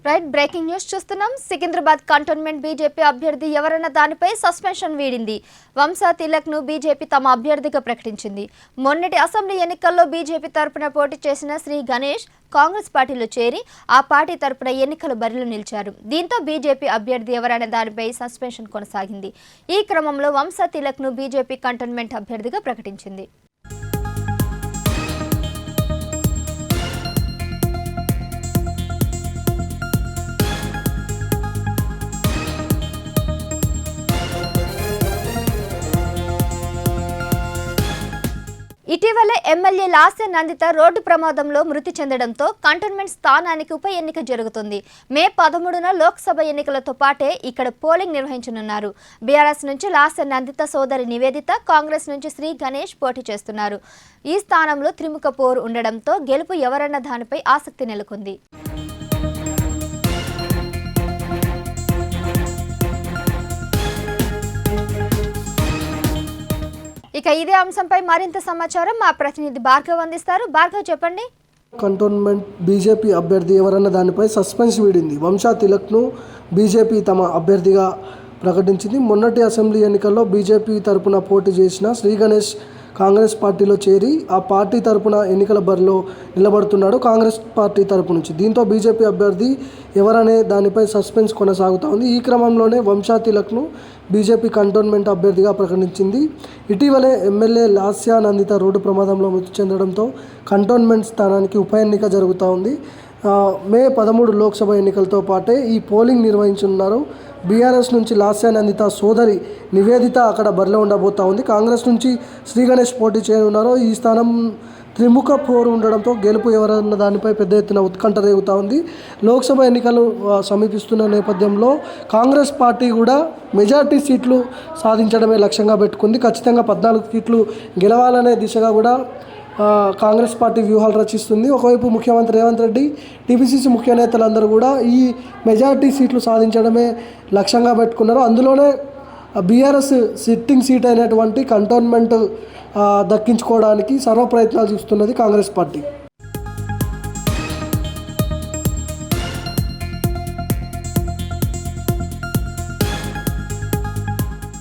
Right breaking news చూస్తున్నాం. Secunderabad cantonment BJP అభ్యర్థి ఎవరన్న దానిపై సస్పెన్షన్ వీడింది. వంశా తిలక్ ను బీజేపీ తమ అభ్యర్థిగా ప్రకటించింది. మొన్నటి అసెంబ్లీ ఎన్నికల్లో బీజేపీ తరపున పోటీ చేసిన శ్రీ గణేష్ కాంగ్రెస్ పార్టీలో చేరి ఆ పార్టీ తరపున ఎన్నికల బరిలో నిలిచారు. దీంతో బీజేపీ అభ్యర్థి ఎవరన్న దానిపై సస్పెన్షన్ కొనసాగింది. ఈ క్రమంలో వంశా తిలక్ ను బీజేపీ కంటోన్మెంట్ అభ్యర్థిగా ప్రకటించింది. ఇటీవలే ఎమ్మెల్యే లాస్య నందిత రోడ్డు ప్రమాదంలో మృతి చెందడంతో కంటోన్మెంట్ స్థానానికి ఉప ఎన్నిక జరుగుతుంది. మే 13న లోక్సభ ఎన్నికలతో పాటే ఇక్కడ పోలింగ్ నిర్వహించనున్నారు. బీఆర్ఎస్ నుంచి లాస్య నందిత సోదరి నివేదిత, కాంగ్రెస్ నుంచి శ్రీ గణేష్ పోటీ చేస్తున్నారు. ఈ స్థానంలో త్రిముఖ పోరు ఉండడంతో గెలుపు ఎవరన్న దానిపై ఆసక్తి నెలకొంది. ఇక ఇదే అంశంపై మరింత సమాచారం మా ప్రతినిధి భార్గవ్ అందిస్తారు. భార్గవ్, చెప్పండి. కంటోన్మెంట్ బీజేపీ అభ్యర్థి ఎవరన్న దానిపై సస్పెన్స్ వీడింది. వంశా తిలక్ను బీజేపీ తమ అభ్యర్థిగా ప్రకటించింది. మొన్నటి అసెంబ్లీ ఎన్నికల్లో బీజేపీ తరపున పోటీ చేసిన శ్రీ గణేష్ కాంగ్రెస్ పార్టీలో చేరి ఆ పార్టీ తరపున ఎన్నికల బరిలో నిలబడుతున్నాడు కాంగ్రెస్ పార్టీ తరపు నుంచి. దీంతో బీజేపీ అభ్యర్థి ఎవరనే దానిపై సస్పెన్స్ కొనసాగుతూ ఉంది. ఈ క్రమంలోనే వంశా తిలక్ను బీజేపీ కంటోన్మెంట్ అభ్యర్థిగా ప్రకటించింది. ఇటీవలే ఎమ్మెల్యే లాస్య నందిత రోడ్డు ప్రమాదంలో మృతి చెందడంతో కంటోన్మెంట్ స్థానానికి ఉప ఎన్నిక జరుగుతూ ఉంది. మే 13 లోక్సభ ఎన్నికలతో పాటే ఈ పోలింగ్ నిర్వహించున్నారు. బీఆర్ఎస్ నుంచి లాస్య నందిత సోదరి నివేదిత అక్కడ బరిలో ఉండబోతూ ఉంది. కాంగ్రెస్ నుంచి శ్రీ గణేష్ పోటీ చేయనున్నారు. ఈ స్థానం త్రిముఖ పోరు ఉండడంతో గెలుపు ఎవరన్న దానిపై పెద్ద ఎత్తున ఉత్కంఠ రేగుతూ ఉంది. లోక్సభ ఎన్నికలు సమీపిస్తున్న నేపథ్యంలో కాంగ్రెస్ పార్టీ కూడా మెజార్టీ సీట్లు సాధించడమే లక్ష్యంగా పెట్టుకుంది. ఖచ్చితంగా 14 సీట్లు గెలవాలనే దిశగా కూడా కాంగ్రెస్ పార్టీ వ్యూహాలు రచిస్తుంది. ఒకవైపు ముఖ్యమంత్రి రేవంత్ రెడ్డి, టీపీసీసీ ముఖ్య నేతలందరూ కూడా ఈ మెజార్టీ సీట్లు సాధించడమే లక్ష్యంగా పెట్టుకున్నారు. అందులోనే బీఆర్ఎస్ సిట్టింగ్ సీట్ అయినటువంటి కంటోన్మెంట్ దక్కించుకోవడానికి సర్వ ప్రయత్నాలు చూస్తున్నది కాంగ్రెస్ పార్టీ.